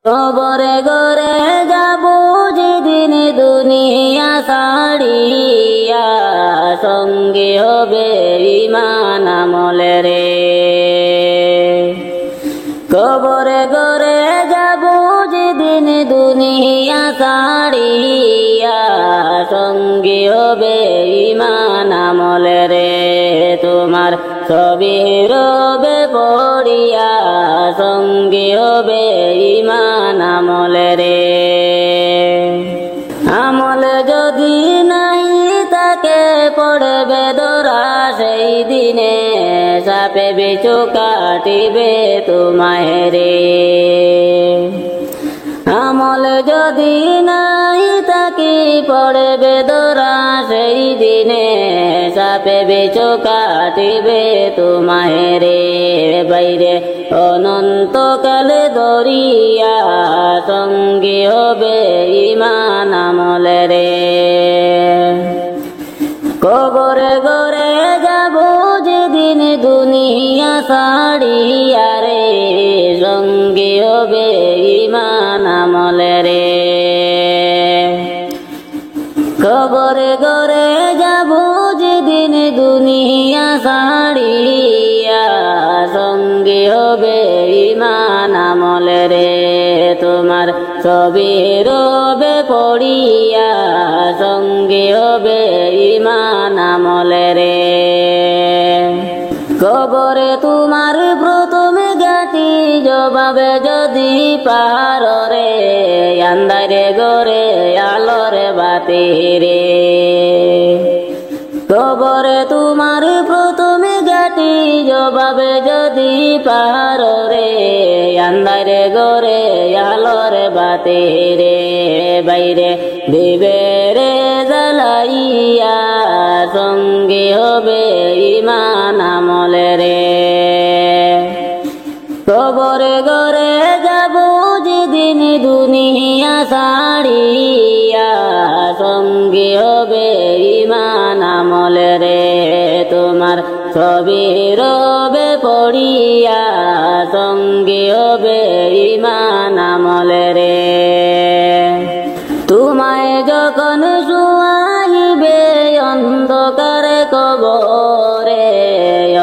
কবরে গরে যাব যেদিন দুনিয়া ছাড়িয়া, সঙ্গে হবে ঈমান আমলে রে। কবরে গরে যাব যেদিন দুনিয়া ছাড়িয়া, সঙ্গে হবে ঈমান আমলে রে। তোমার ছবি রবে পড়িয়া, সঙ্গে হবে ঈমান আমলে রে। আমল যদি নাই তাকে পড়বে ধরা, সেই দিনে সাপে বিছু কাটিবে তোমায় রে। আমল যদি নাই তাকে পড়বে ধরা, সেই দিনে সাপে বিছু কাটিবে তোমায় রে। বাইরে অনন্তকাল দরিয়া, সঙ্গী হবে ঈমান আমলে রে। কবরে গরে যাব যেদিন দুনিয়া ছাড়িয়া রে, সঙ্গী হবে ঈমান আমলে রে। কবরে গরে যাব যেদিন দুনিয়া ছাড়িয়া, সঙ্গী হবে ঈমান আমলে রে। তোমার ছবি রবে পড়িয়া, সঙ্গী হবে ঈমান আমলে রে। কবরে তোমার প্রথমে গাটি জবাবে যদি পার রে, আন্ধারে গরে আলোরে বাতি রে। কবরে তোমার প্রথমে গাটি জবাবে যদি পার রে, আন্ধারে গরে আলোরে বাতি রে। বাইরে দিবেরে জ্বালাইয়া, সঙ্গী হবে ঈমান আমলে রে। কবরে গরে যাব যেদিন দুনিয়া ছাড়িয়া, সঙ্গী হবে ঈমান আমলে রে। তোমার ছবি রবে পড়িয়া, সঙ্গী হবে ঈমান আমলে রে। তোমায় যখন শুয়াইবে অন্ধকারে কবরে,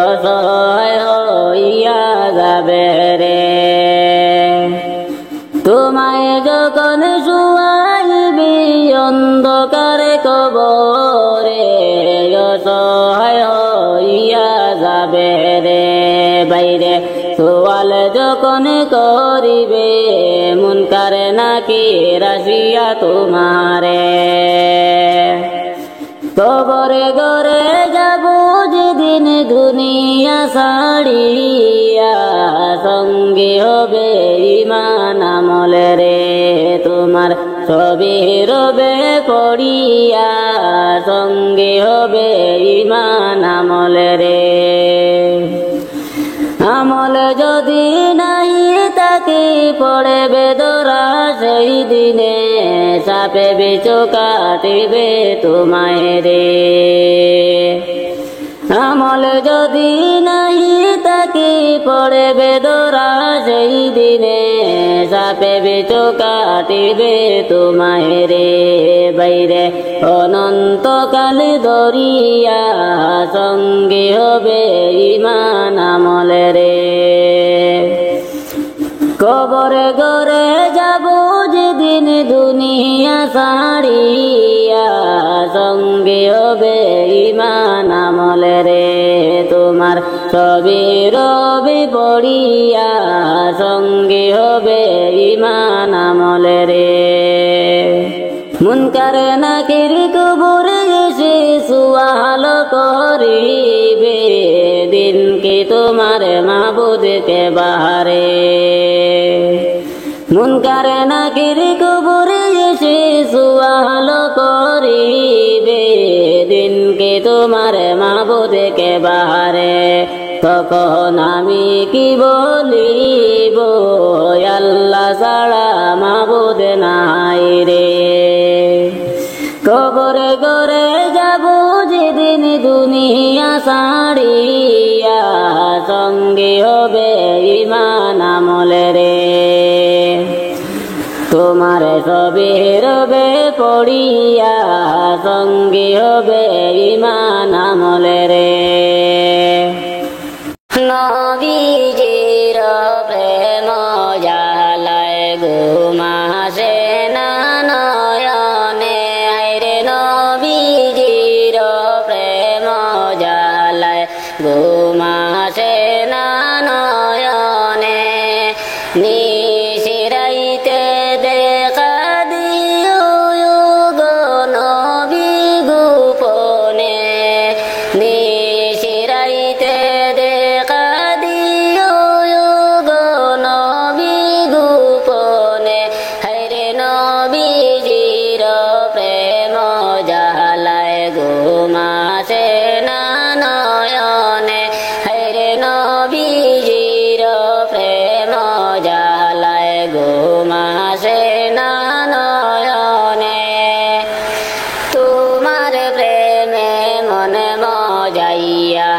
অসহায় হইয়া যাবে রে। তোমায় যখন শুয়াইবে অন্ধকারে কবরে, অসহায় হইয়া যাবে রে। বাইরে সওয়াল যখন করিবে মুনকার নাকির আসিয়া তোমারে, কবরে গরে যাব যেদিন দুনিয়া ছাড়িয়া, সঙ্গী হবে ঈমান আমলে রে। তোমার ছবি রবে পড়িয়া, সঙ্গী হবে ঈমান আমলে রে। আমল যদি নাই তাকে পড়বে ধরা, সেই দিনে সাপে বিছু কাটিবে তোমায় রে। আমল যদি নাই তাকে পড়বে ধরা, সেই দিনে সাপে বিছু কাটিবে তোমায় রে। বাইরে অনন্তকাল দরিয়া, সঙ্গী হবে ঈমান আমলে রে। কবরে গরে যাব যেদিন দুনিয়া ছাড়িয়া, সঙ্গী হবে ঈমান আমলে রে। তোমার ছবি রবে পড়িয়া, সঙ্গী হবে ঈমান আমলে রে। মুনকার নাকির কবরে এসে সুয়াল করিবে, দিন কি তোমার মাবুদ কে বাহারে। মুনকার নাকির কবরে এসে সুয়াল করিবে, দিন কি তোমার মাবুদ কে বাহারে। তখন আমি কি বলিব, আল্লাহ ছাড়া মাবুদ নাই রে। কবরে গরে যাব যেদিন দুনিয়া ছাড়িয়া, সঙ্গী হবে ঈমান আমলে রে। তোমার ছবি রবে পড়িয়া সঙ্গী হবে ইমান আমলে রে নবীজির প্রেম জালায় ঘুমাসে না নয়নে রে নবীজির প্রেম জালায় ঘুমাসে না নয়নে নিশিরাইতে দেখা দিও গো নবী গোপনে নিশিরাইতে দেখা দিও গো নবী গোপনে হরে নবীজির প্রেম জালায় ঘুমাসে না নয়নে হরে নবীজির প্রেম জালায় ঘুমাসে না নয়নে তোমার প্রেমে মনে মজাইয়া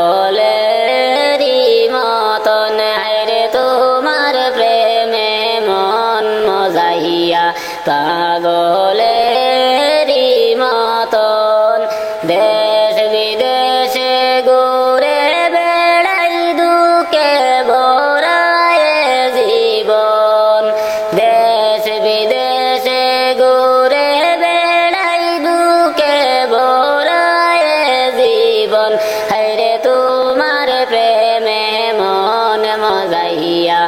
পাগলেরি মতন রে তোমার প্রেমে মন মজাইয়া পাগলেরি মতন দেশ বিদেশে ঘুরে বেড়াই দুঃখে ভরায় জীবন দেশ বিদেশে ঘুরে বেড়াই দুঃখে ভরায় জীবন হরে তোমার প্রেমে মন মজাইয়া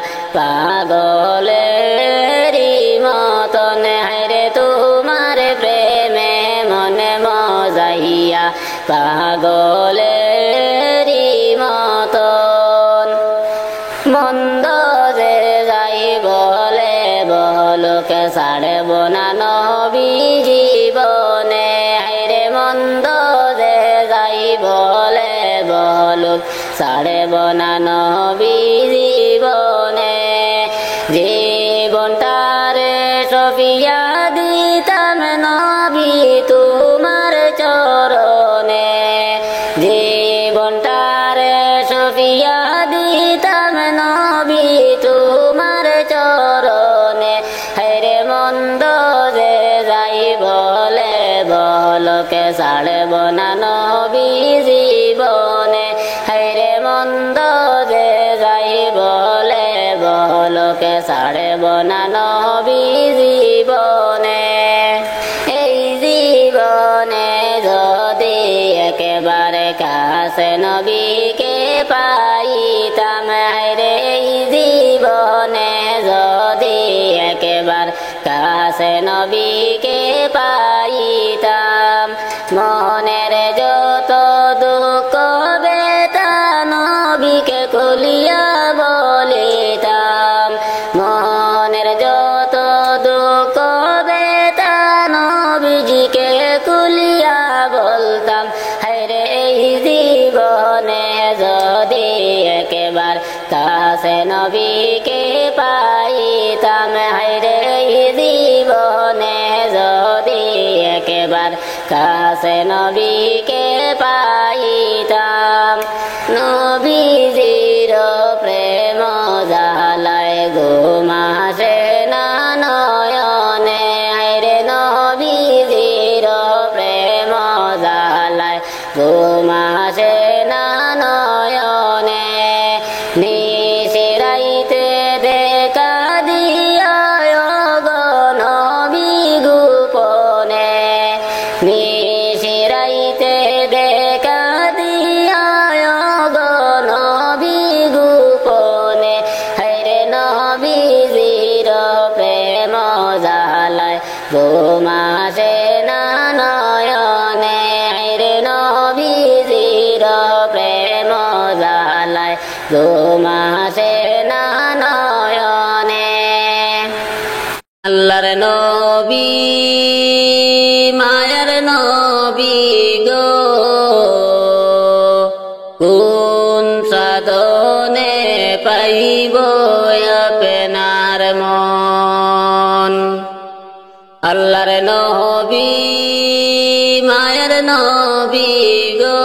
পাগলেরি মতন হরে তোমার প্রেমে মন মজাইয়া পাগলেরি মতন মন্দ যে যাই বলে বলকে ছাড়ব না নবী জীবনে রে মন্দ যে যাই বলে বলুক ছাড়ব না নবী জীবনে জীবনটারে সফিয়া দিতাম নবী তোমার চরণে জীবনটারে সফিয়া দিতাম নবী তোমার চরণে হরে মন্দ যে যাই বলে বলকে ছাড়ব না নবী জীবনে হরে মন্দ যে যাই বলে বলকে ছাড়ব না নবী জীবনে এই জীবনে যদি একেবারে কাছে নবীকে পাইতাম রে এই জীবনে যদি একেবার কাছে নবীকে পাইতাম মনের যত দুঃখ বেতা নবীকে খুলিয়া বলিতাম মনের যত দুঃখ বেতা নবীজিকে খুলিয়া বলতাম হরে এই জীবনে যদি একেবার কাছে নবীকে পাইতাম হরে এই জীবনে যদি একেবার কাছে নবীকে পাইতাম নবীজির প্রেম জালায় ঘুমাসে না নয়নে রে নবীজির প্রেম জালায় ঘুমাসে না নয়নে নিশিরাইতে দেখা দিয়া গো নবী গোপনে নিশিরাইতে দেখা দিয়া গো নবী গোপনে হরে নবীজির প্রেম জালায় ঘুমাসে না নয়নে রে নবীজির প্রেম জালায় ঘুমাসে না নয়নে আল্লাহর নবী মায়ার নবী গো কোন সাধনে পাইব আপনার মন আল্লাহর নবী মায়ার নবী গো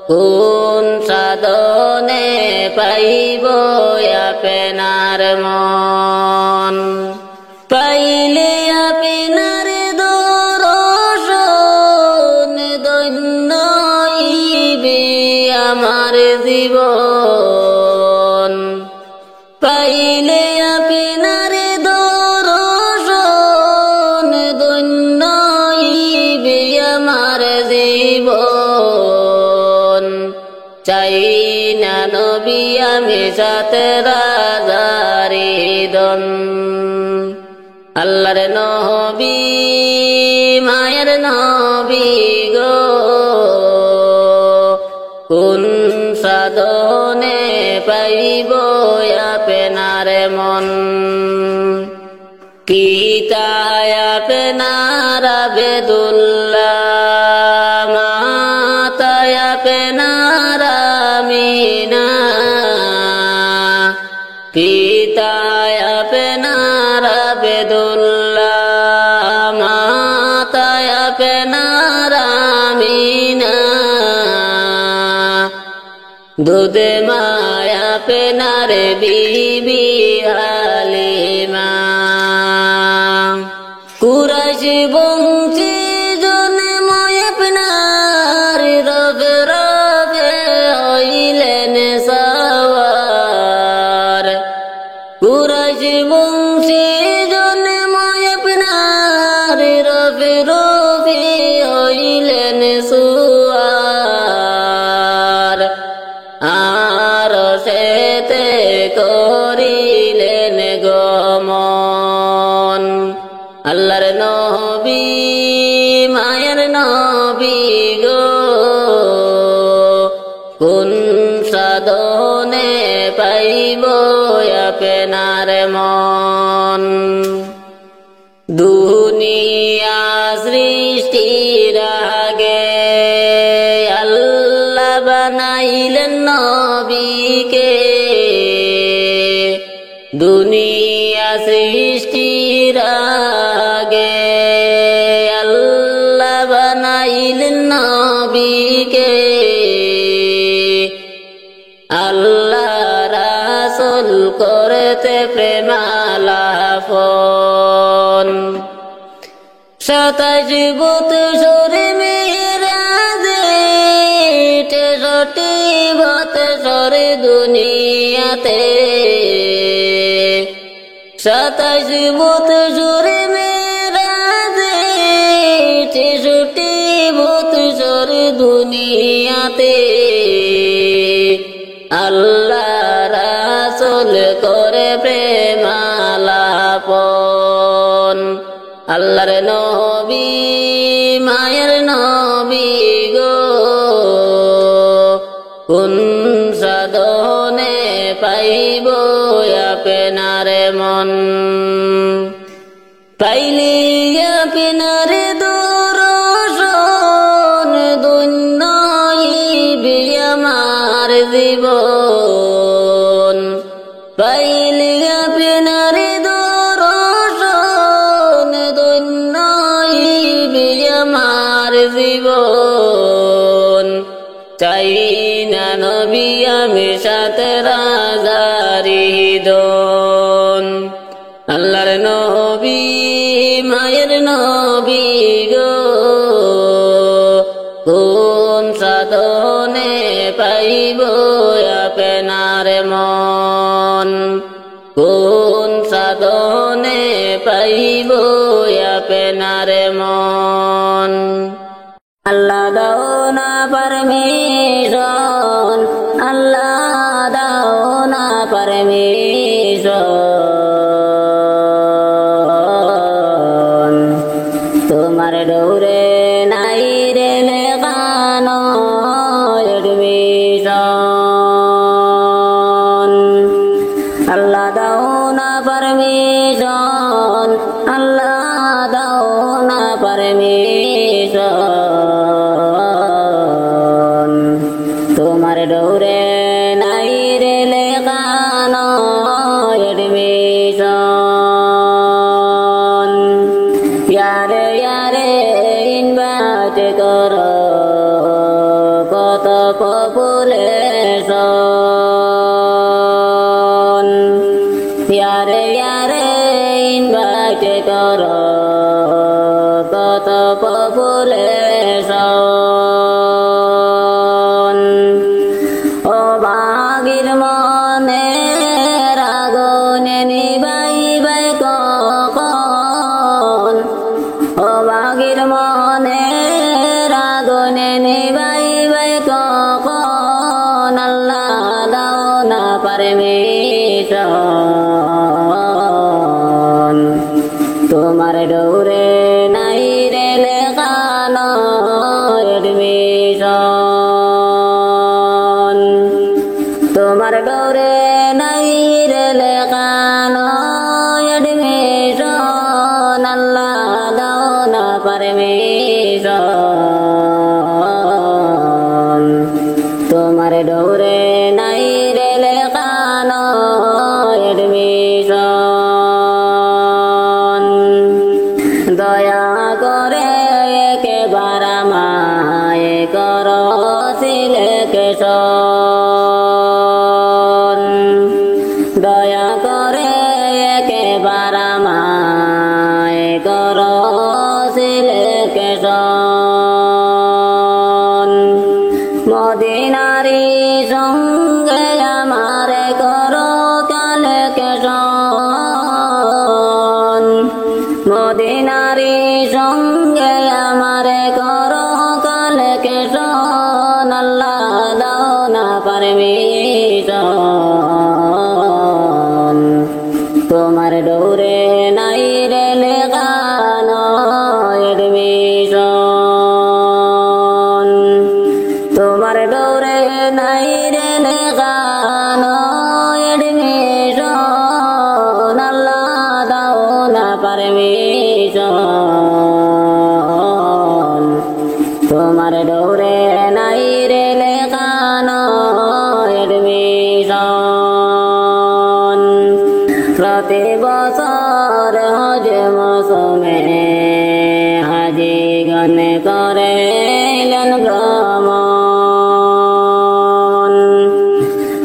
কোন সাধনে পাইব আপনার মন পাইলে আপনার দর্শন ধন্য হইবে আমার জীবন পাইলে আপনার দর্শন ধন্য হইবে আমার জীবন চাই না নবী আমি সাথে রাজারে দন আল্লাহর নবী মায়ের নবী গো কোন সাধনে পাইব আপনার মন কিতায় আপনার আবেদুল্লাহ মাতায় আপনার আমিনা পিতায় আপনার আবেদুল্লাহ মাতায় আপনার আমিনা দুধে মায়া আপনার বিবি হালিমা কুরাইশ বংশী জন্ম আপনার রবে রবে হইলেন সওয়ার কুরাইশ বংশী জন্ম আপনার রবে রবে হইলেন সুয়ার আর সেতে করিলেন গমন আল্লাহর নবী মায়ের নবী গো কোন সাধনে পাইব আপনার মন দুনিয়া সৃষ্টির আগে আল্লাহ বানাইলেন নবীকে দুনিয়া সৃষ্টির আগে আল্লাহ বানাইলেন নবীকে আল্লাহ রাসূল করতে প্রেমালাপন 27 বৎসর মেরাজে 63 বৎসর দুনিয়াতে 27 বৎসর মেরাজে 63 বৎসর দুনিয়াতে আল্লাহ রাসূল করে প্রেমালাপন আল্লাহর নবী মায়ের নবী গো কোন সাধনে পাইব আপনার মন পাইলে আপনার দর্শন ধন্য হইবে আমার জীবন পাইলে আপনার দর্শন ধন্য হইবে আমার জীবন চাই না নবী আমি সাথে রাজারি দন আল্লাহর নবী মায়ের নবী গো কোন সাধনে পাইব আপনার মন কোন সাধনে পাইব আপনার মন আল্লাহ দাও না পারমিশন আল্লাহ দাও না পারমিশন তোমার ডোরে নাই রে লেখানো এডমিশন আল্লাহ দাও না পারমিশন আল্লাহ দাও না পারমিশন তোমার ডোরে নাই রে লেখানো এডমিশন ইয়ারে ইয়ারে ইনভাইট করো কত পপুলেশন ইয়ারে ইনভাইট করো কত পপুলেশন ও বাগির মনে রাগনে নিবাইবে কখন ও বাগির মনে রাগনে নিবাইবে কখন আল্লাহ দাও না পারমিশন তোমার ডোরে নাই রে লেখানো এডমিশন তোমার ডোরে নাই রে লেখানো এডমিশন আল্লাহ দাও না পারমিশন তোমার ডোরে নাই রে লেখানো এডমিশন দয়া করে একেবার আমায় করো সিলেকশন দয়া করে একেবার আমায় করো সিলেকশন মদিনারি সঙ্গে আমারে করো কালেকশন মদিনারি সঙ্গে আমারে করো কালেকশন আল্লাহ দাও না পারমিশন তোমার ডোরে নাই রে লেখানো এডমিশন তোমার ডোরে নাই রে লেখানো এডমিশন আল্লাহ দাও না পারমিশন তোমার ডোরে নাই রে লেখানো এডমিশন প্রতি বছর হজ মৌসুমে হাজিগণ করেন ভ্রমণ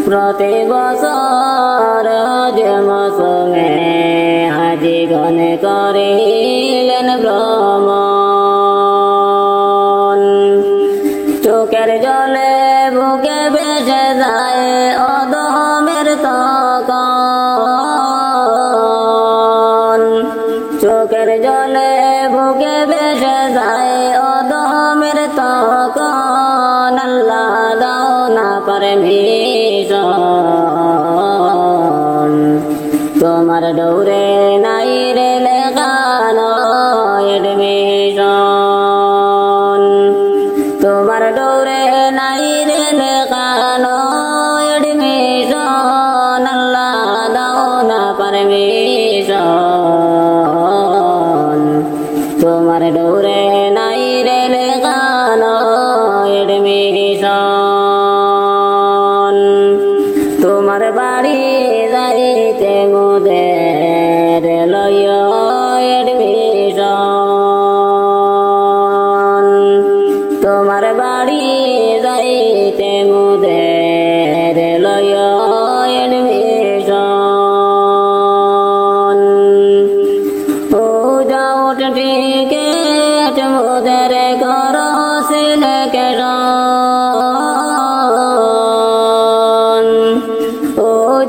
প্রতি বছর হজ মৌসুমে হাজিগণ করিলেন ভ্রমণ চোখের জলে বুকে ভেসে যায় অদমের তখন চোখের জলে বুকে ভেসে যায় অদমের তখন আল্লাহ দাও না পারমিশন তোমার ডোরে নাই রে লেখানো এডমিশন তোমার ডোরে নাই রে লেখানো এডমিশন আল্লাহ দাও না পারমিশন তোমার ডোরে নাই রে লেখানো এডমিশন তোমার বাড়ি যাইতে মোদের লয় এডমিশন তোমার বাড়ি যাইতে মোদের লয় এডমিশন ও যাও টিকেট মোদের করো সিলেকশন ও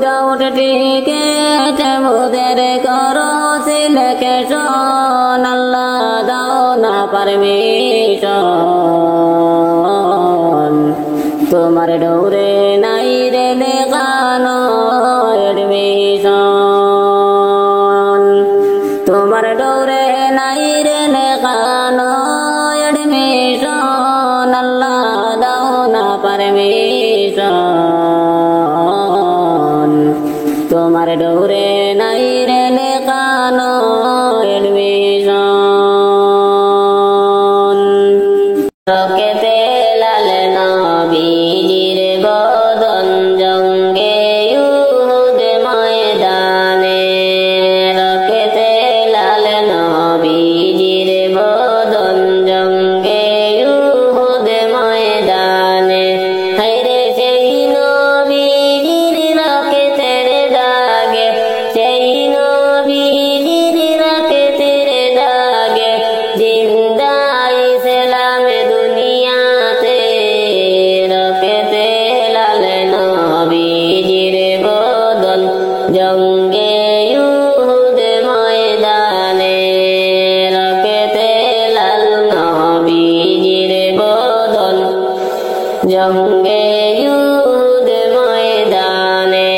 যাও টিকেট মোদের করো সিলেকশন আল্লাহ দাও না পারমিশন তোমার ডোরে নাই রে লেখানো এডমিশন তোমার ডোরে নাই রে লেখানো এডমিশন আল্লাহ দাও না পারমিশন তোমার ডোরে নাই রে লেখানো এডমিশন রকেতে লাল নবীজির বদন জঙ্গে ইউহুদ ময়দানে রকেতে লাল নবীজির বদন জঙ্গে ইউহুদ ময়দানে হায়রে সেই নবীজির রকেতের দাগে সেই জঙ্গে ইউহুদ ময়দানে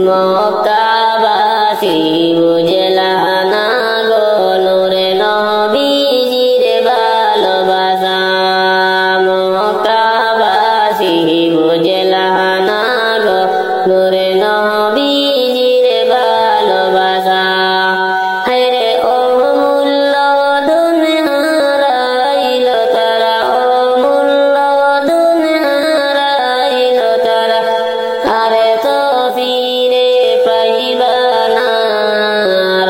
মক্কাবাসী বুঝলা না গো নূরে নবীজির ভালোবাসা মক্কাবাসী বুঝলা না গো নূরে নবীজির ভালোবাসা হায়রে অমূল্য ধন হারাইল তারা অমূল্য ধন হারাইল তারা আরে তো ফিরে পাইবা না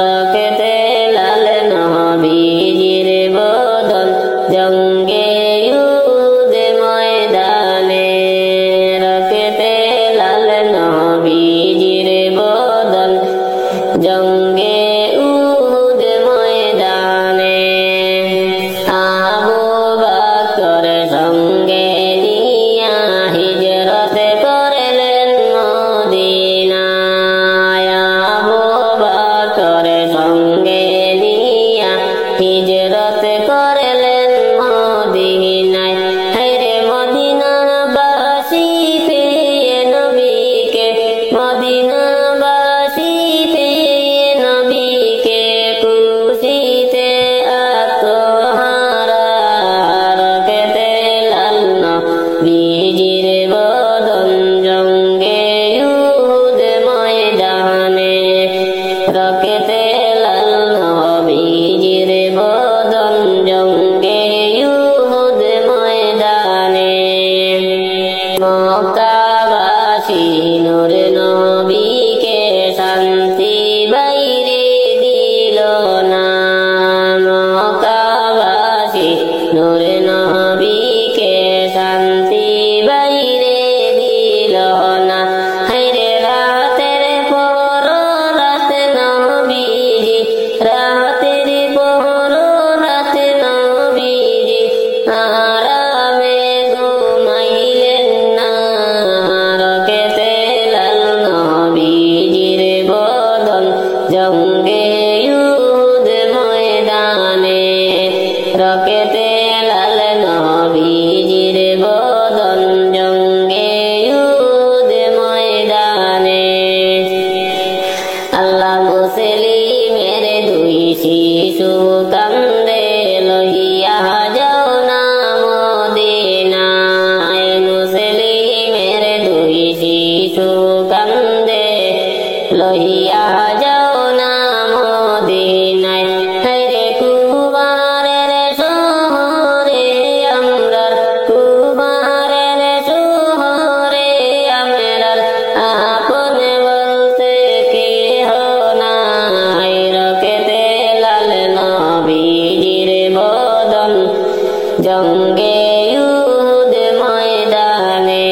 রকেতে লাল নবীজির বদন জঙ্গে ইউহুদ ময়দানে রকেতে লাল নবীজির বদন জঙ্গে উহুদ ময়দানে আবু বকর সঙ্গে নিয়া হিজরত করলেন মদিনায় আবু বকর সঙ্গে নিয়া হিজরত করলেন মদিনায় হায়রে মদিনাবাসী পেয়ে নবীকে মদিনাবাসী পেয়ে নবীকে খুশিতে আত্মহারা রকেতে লাল নবীজির বদন জঙ্গে ইউহুদ ময়দানে রকেতে লাল নবীজির বদন জঙ্গে ইউহুদ ময়দানে মক্কাবাসী নূর নবীকে শান্তি বাইরে দিল না মক্কাবাসী নূর নবীকে শান্তি বাইরে দিল না হায়রে রাতের পর রাত নবীজি রাতের পর রাত নবীজি আরামে ঘুমাইলেন না রকেতে লাল নবীজির বদন জঙ্গে ইউহুদ ময়দানে রকেতে লাল নবীজির বদন জঙ্গে ইউহুদ ময়দানে আল্লাহ মুসলিমের দুই শিশু কান্দে লইয়া যাও না মদিনায় মুসলিমের দুই শিশু কান্দে লইয়া যাও না মদিনায় হায়রে কুমারের শহরে আমরার কুমারের শহরে আমরার আপন বলতে কেহ নাই রকেতে লাল নবীজির বদন জঙ্গে ইউহুদ ময়দানে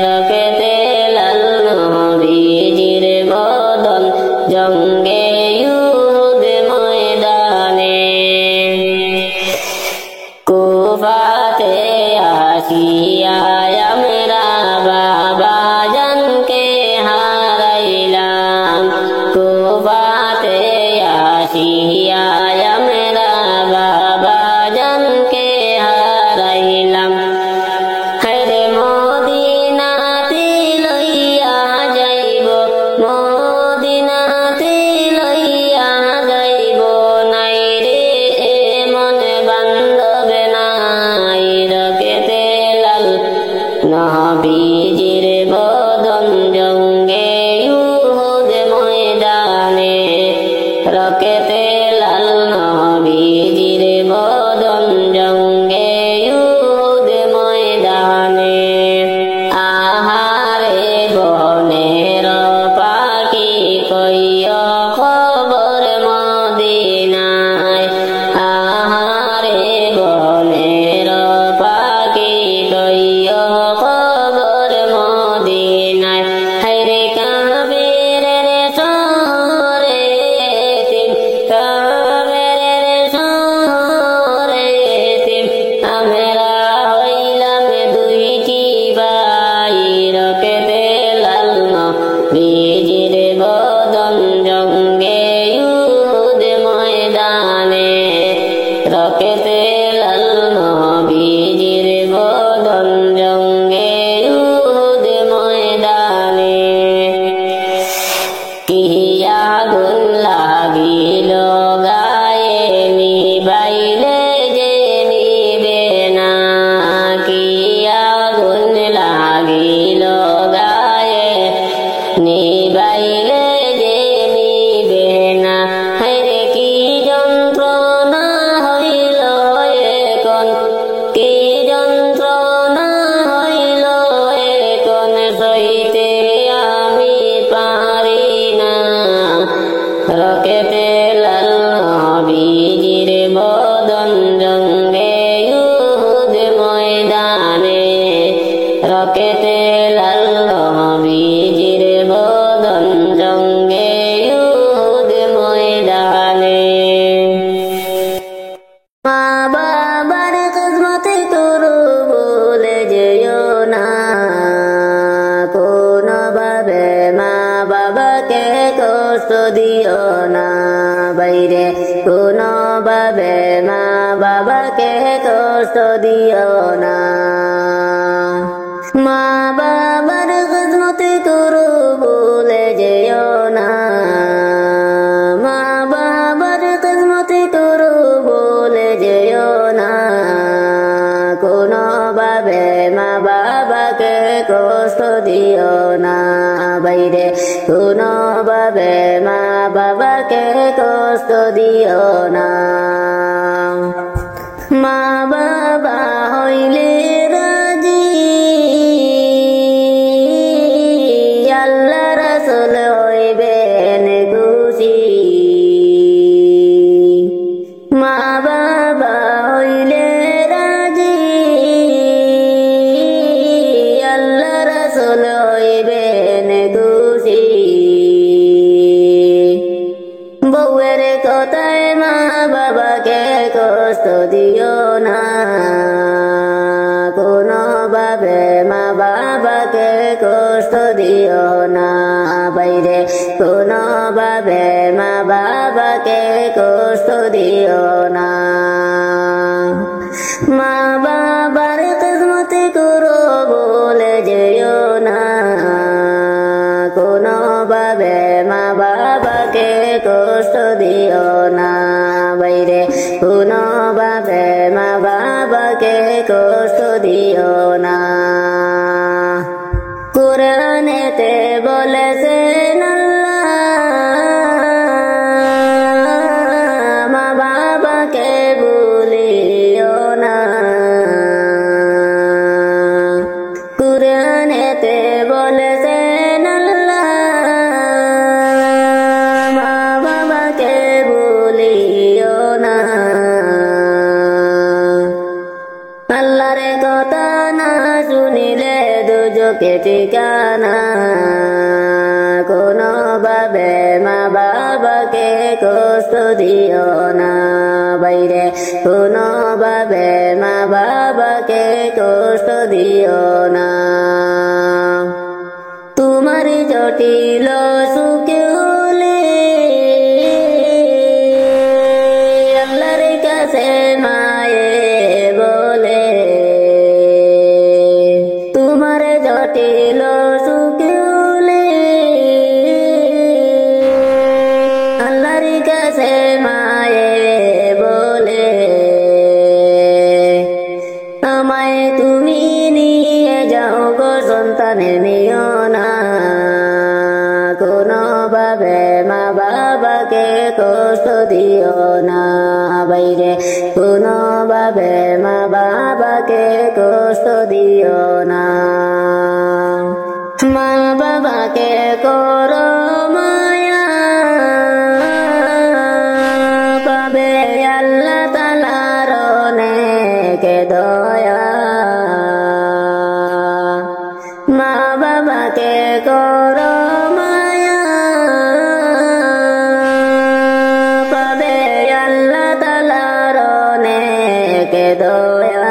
রকেতে লাল নবীজির বদন জঙ্গে ইউহুদ ময়দানে কুফাতে আসিয়া আমরা বাবা জানকে হারাইলাম কুফাতে আসিয়া আমরা বাবা জানকে হারাইলাম হায়রে মদিনাতে লইয়া যাইব মদিনাতে লইয়া যাইব নাই রে এমন বান্ধব নাই রকেতে লাল নবীজির বদন জঙ্গে ইউহুদ ময়দানে রকেতে আগুন লাগিল গায়ে নিবাইলে যে নিবে না কি আগুন লাগিল গায়ে নিবাইলে যে নিবে না হায়রে কি যন্ত্রণা হইল এখন কি যন্ত্রণা হইল এখন সইতে আমি পারি না রকেতে লাল নবীজির বদন জঙ্গে ইউহুদ ময়দানে রকেতে লাল নবীজির বদন জঙ্গে ইউহুদ ময়দানে মা বাবার খিদমত করো বলে যেও না কোনোভাবে মা বাবাকে কষ্ট দিও না বাইরে কোনোভাবে মা বাবাকে কষ্ট দিও না মা বাবার খিদমত করো বলে যেও না মা বাবার খিদমত করো বলে যেও না কোনোভাবে মা বাবাকে কষ্ট দিও না বাইরে কোনোভাবে মা বাবাকে কষ্ট দিও না মা বাবা হইলে রাজি আল্লাহ রাসূল হইবেন খুশি মা বাবা হইলে রাজি আল্লাহ রাসূল হইবেন খুশি বউয়ের কথায় মা বাবাকে কষ্ট দিও না কোনোভাবে মা বাবাকে কষ্ট দিও না বাইরে কোনোভাবে মা বাবাকে কষ্ট দিও না মা বাবার খিদমত করো বলে যেও না কোনোভাবে মা বাবাকে কষ্ট দিও না বাইরে কোনোভাবে মা বাবাকে কষ্ট দিও না কুরআনেতে বলেছেন আল্লাহ মা বাবাকে ভুলিও না কুরআনেতে বলেছেন আল্লাহ মা বাবাকে ভুলিও না আল্লাহর কথা না শুনিলে দুজকে ঠিকানা কোনোভাবে মা বাবাকে কষ্ট দিও না বাইরে কোনোভাবে মা বাবাকে কষ্ট দিও না তোমার জটিল সুখে হলে আল্লাহর কাছে মায়ে বলে তোমার জটিল সুখে হলে আল্লাহর কাছে মায়ে বলে আমায় তুমি নিয়ে যাও গো সন্তানে নিও না কোনোভাবে মা বাবাকে কষ্ট দিও না বাইরে কোনোভাবে মা বাবাকে কষ্ট দিও না মা বাবাকে করো মায়া পাবে আল্লাহ তাআলার অনেক দয়া মা বাবাকে করো মায়া পাবে আল্লাহ তাআলার অনেক দয়া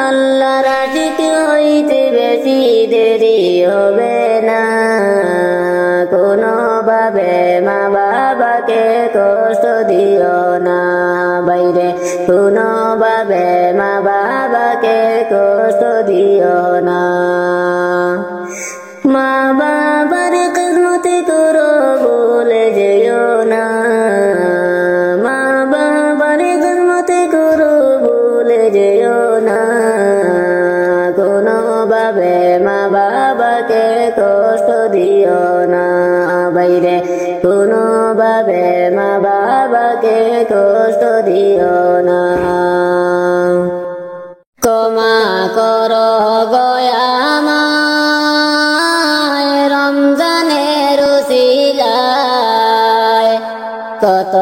আল্লাহর আশিক হইতে বেশি দেরি হবে না কোনোভাবে মা বাবাকে কষ্ট দিও না বাইরে কোনোভাবে মা বাবাকে কষ্ট দিও না মা বাবার ভুলে যেও না মা বাবার খিদমতে করো ভুলে যেও না কোনোভাবে মা বাবাকে কষ্ট দিও না বাইরে কোনোভাবে মা বাবাকে কষ্ট দিও না ক্ষমা করো গয়া আমায় রমজানের উসিলায় কত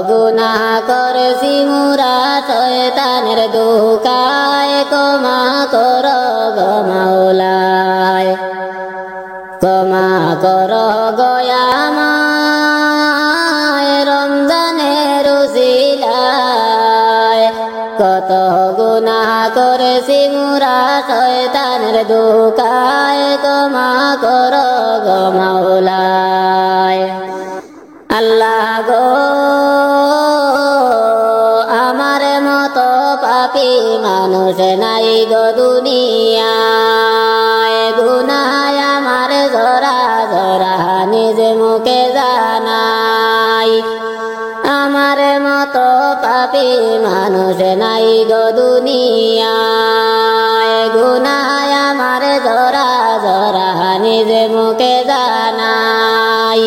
গুনাহ করেছি মুরা শয়তানের ধোঁকায় ক্ষমা করো গো মাওলায় ক্ষমা করো গয়া আমায় রমজানের উসিলায় কত গুনাহ করেছি মুরা শয়তানের ধোঁকায় ক্ষমা করো গো মাওলায় আল্লাহ গো আমার মতো পাপী মানুষ নাই গো দুনিয়ায় গুনাহ আমার জরা জরা নিজে মুখে জানাই আমার মতো পাপী মানুষ নাই গো দুনিয়ায় গুনাহ আমার জরা জরা নিজে মুখে জানাই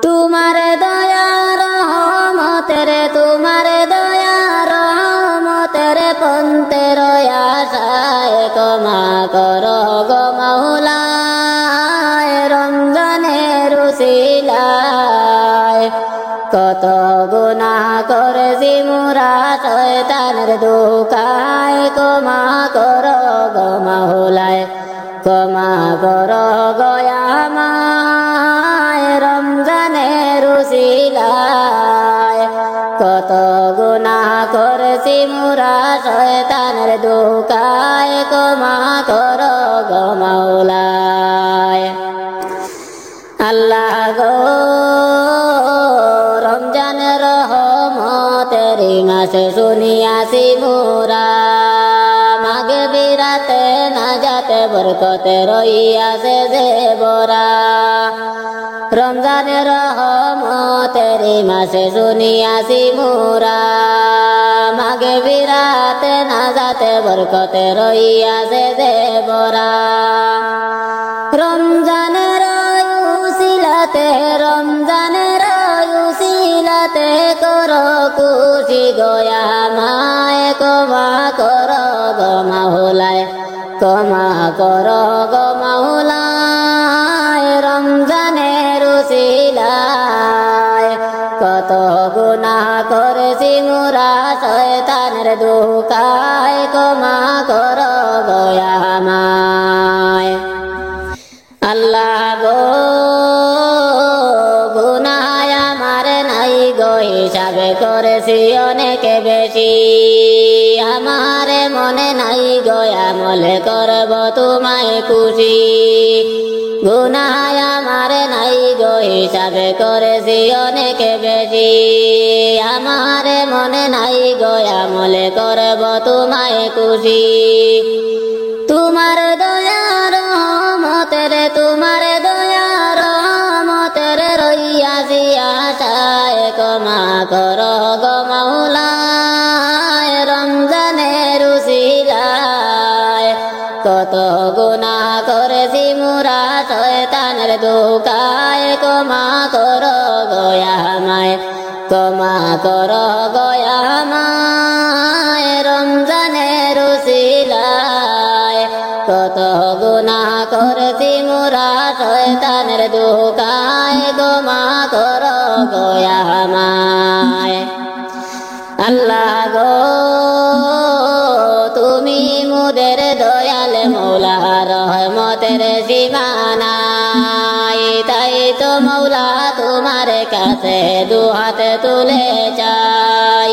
তোমার দয়া রহমতের তোমার দয়া রহমতের পন্থের আশায় ক্ষমা করো গো মাওলায় রমজানের উসিলায় কত গুনাহ করেছি মুরা শয়তানের ধোঁকায় ক্ষমা করো গো মাওলায় ক্ষমা করো গয়া আমায় রমজানের উসিলায় কত গুনাহ করেছি মুরা শয়তানের ধোঁকায় ক্ষমা করো গো মাওলায় আল্লাহ গো রমজানের রহমতের মাসে শুনিয়াছি মুরা মাগে বিরাতে না যাতে বরকতে রইয়াছে যে বরা রমজানের রহমতের মাসে শুনিয়াছি মুরা মাগে বিরাতে না যাতে বরকতে রইয়াছে যে বরা রমজানের উসিলাতে রমজানের উসিলাতে করো খুশি গয়া মায় ক্ষমা করো গো মাওলায় ক্ষমা করো গো মাওলায় রমজানের উসিলায় কত গুনাহ করেছি মুরা শয়তানের ধোঁকায় ক্ষমা করো গয়া আমায় আল্লাহ গো গুনাহ আমার নাই গো হিসাবে করেছি অনেক বেশি আমার মনে নাই গো আমলে করব তোমায় খুশি গুনাহ আমার নাই গো হিসাবে করেছি অনেক বেশি আমার মনে নাই গো আমলে করব তোমায় খুশি তোমার দয়া রহমতের তোমার দয়া রহমতের রইয়াছি আশায় ক্ষমা করো গো মাওলায় রমজানের উসিলায় কত গুনাহ করেছি মুরা শয়তানের ধোঁকায় ক্ষমা করো গয়া আমায় ক্ষমা করো গয়া আমায় রমজানের উসিলায় কত গুনাহ করেছি মুরা শয়তানের ধোঁকায় ক্ষমা করো গয়া আমায় আল্লাহ গো তুমি মুদের দয়াল মৌলা রহমতের সীমানাই তাই তো মৌলা তোমার কাছে দুহাত তুলে চাই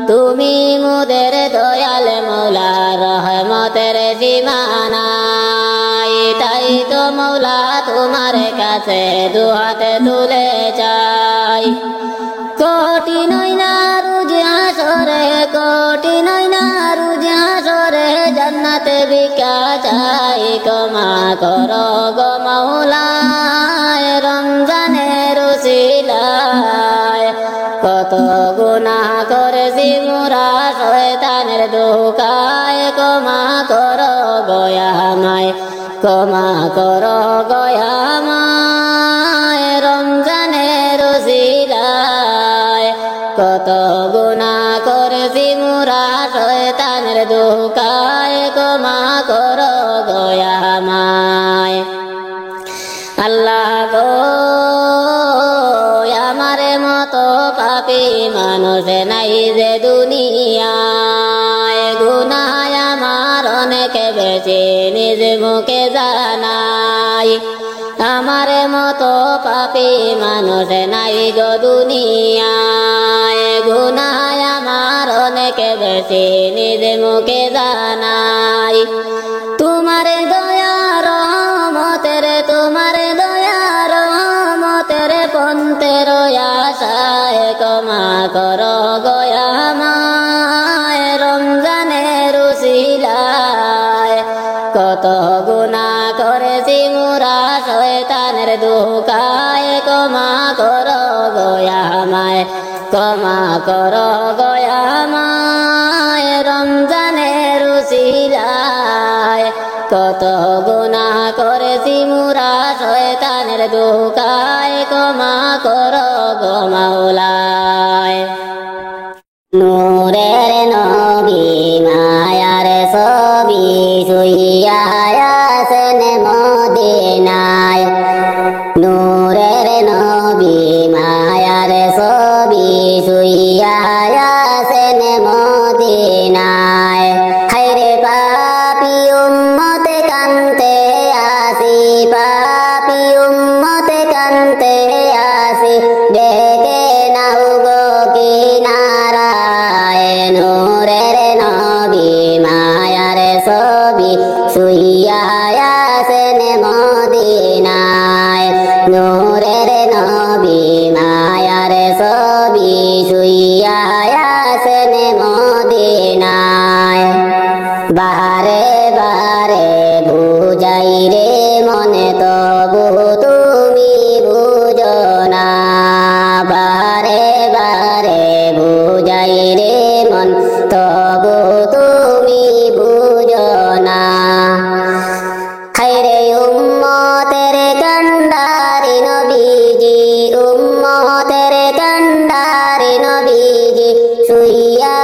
তুমি মুদের দয়াল মৌলা রহমতের সীমানাই তাই তো মৌলা তোমার কাছে দুহাত তুলে চাই কোটি নয়না রুজ হাসরে কোটি নয়না রুজ হাসরে জান্নাতে ভিক্ষা চাই ক্ষমা করো গো মাওলা রমজানের দোকায় ক্ষমা করো গয়ামায় ক্ষমা করো গয়ামায় রমজানের উসিলায় কত গুনাহ করেছি মোরা শয়তানের দোকায় ক্ষমা করো গয়ামায় আল্লাহ গো আমার মতো পাপী মানুষ নাই যে দুনিয়ায় গুনাহ আমার অনেক বেশি নিজ মুখে জানাই আমার মতো পাপী মানুষ নাই গো দুনিয়ায় গুনাহ আমার অনেক বেশি নিজ মুখে জানাই তোমার দয়া রহমতের তোমার দয়া রহমতের পন্থের আশায় ক্ষমা করো গয়ামায় রমজানের উসিলায় কত গুনাহ করেছি মোরা শয়তানের দোকায় ক্ষমা করো গয়ামায় ক্ষমা করো গয়ামায় রমজানের উসিলায় কত গুনাহ করেছি মোরা শয়তানের দোকায় ক্ষমা করো গো মাওলায় নূরের নবী মায়ার ছবি শুইয়া আছেন মদিনায় নূরের নবী মায়ার ছবি শুইয়া আছেন মদিনায় হায়রে পাপী উম্মত কানতে আসি পাপী উম্মত কানতে আসি ডেকে নাও গো কিনারায় নূরের নবী মায়ার ছবি শুইয়া আছেন মদিনায় নূরের নবী মায়ার ছবি শুইয়া আছেন মদিনায় বারে বারে বুঝাই রে মনে তবু তুমি বুঝো না বারে বারে বুঝাই রে মন তবু তুমি বুঝো না হায়রে উম্মতের কান্ডারি নবীজি উম্মতের কান্ডারি নবীজি শুইয়া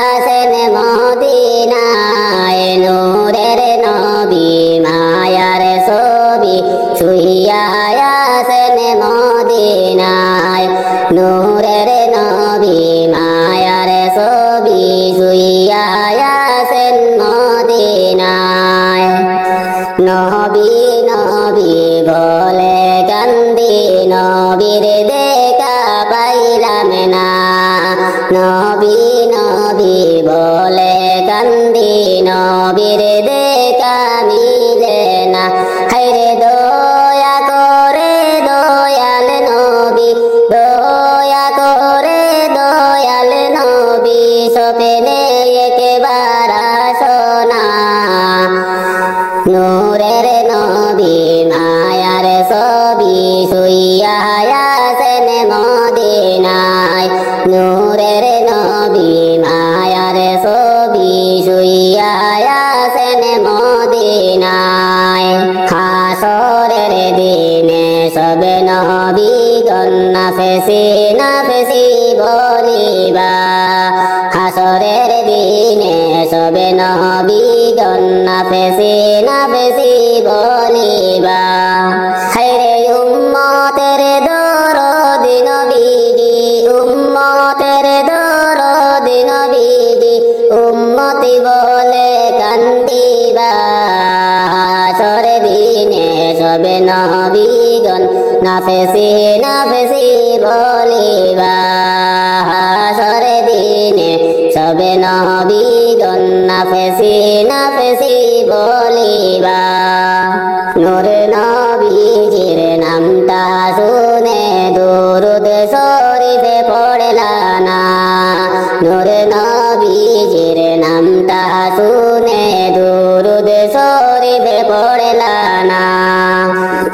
আছেন মদিনায় নূরের নবী মায়ার ছবি শুইয়া আছেন মদিনায় নূরের নবী মায়ার ছবি শুইয়া আছেন মদিনায় নবী নবী বলে কান্দি নবীর দেখা পাইলাম না নবী নবী বলে কান্দি নবীর দেখা মিলে না হায়রে দয়া করে দয়াল নবী দয়া করে দয়াল নবী স্বপ্নে একবার আসনা নূরের নবী মায়ার ছবি শুইয়া আছেন মদিনায় নূরের নবী মায়ার ছবি শুইয়া আছেন মদিনায় হাসরের দিনে সব নবীগণ নাফসি নাফসি বলিবা হাসরের দিনে সব নবীগণ নাফসি নাফসি বলিবা হায়রে উম্মতের দরদি নবীজি উম্মতের দরদি নবীজি উম্মতি বলে কান্দিবা হাসরের দিনে সব নবীগণ নাফসি নাফসি বলিবা হাসরের দিনে সব নবীগণ নাফসি নাফসি বলিবা নূর নবীজির নামটা শুনে দুরুদ শরীফে পড়লা না নূর নবীজির নামটা শুনে দুরুদ শরীফে পড়লা না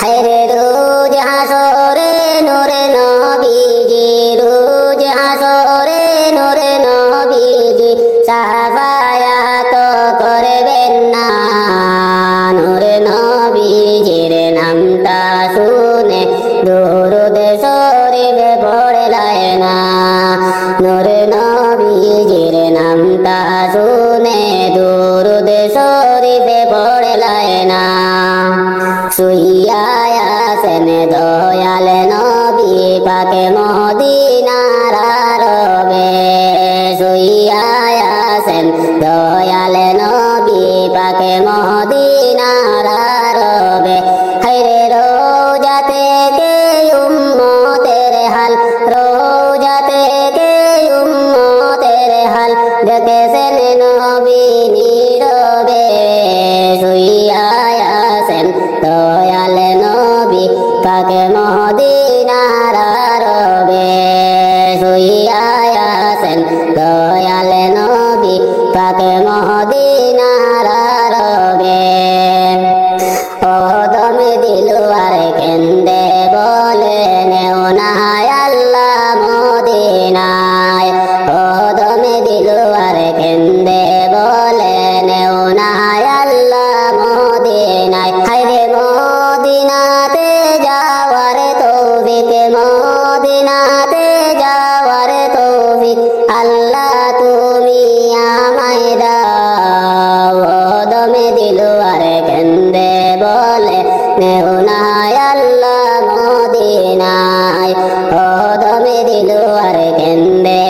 হায়রে রোজ হাসরে নূর নবীজি রোজ হাসরে নূর নবীজি সাহাবায়ে শুনে দুরুদ শরীফে পড়লায় না নূরে নবীজির নামটা শুনে দুরুদ শরীফে পড়লায় না শুইয়া আছেন দয়াল নবী পাকে মদিনার আরবে শুইয়া আছেন দয়াল নবী পাকে মদিনার আরবে হায়রে রোজা থেকে উম্মতের হাল রোজা থেকে উম্মতের হাল দেখেছেন নবী নীরবে শুইয়া আছেন দয়াল নবী পাকে মদিনার আরবে শুইয়া আছেন দয়াল নবী পাকে মদিনার আরবে ও দমে দিলওয়ার কেন্দে বলে নেও না আল্লাহ মদিনায় ও দমে দিলওয়ার কেন্দে বলে নেও না আল্লাহ মদিনায় হায়রে মদিনাতে যাওয়ার তৌফিক মদিনাতে যাওয়ার তৌফিক আল্লাহ তুমি আমায় দাও দমে দিলওয়ার কেন্দে বলে নেও না আল্লাহ মদিনায় ও দমে দিলওয়ার কেন্দে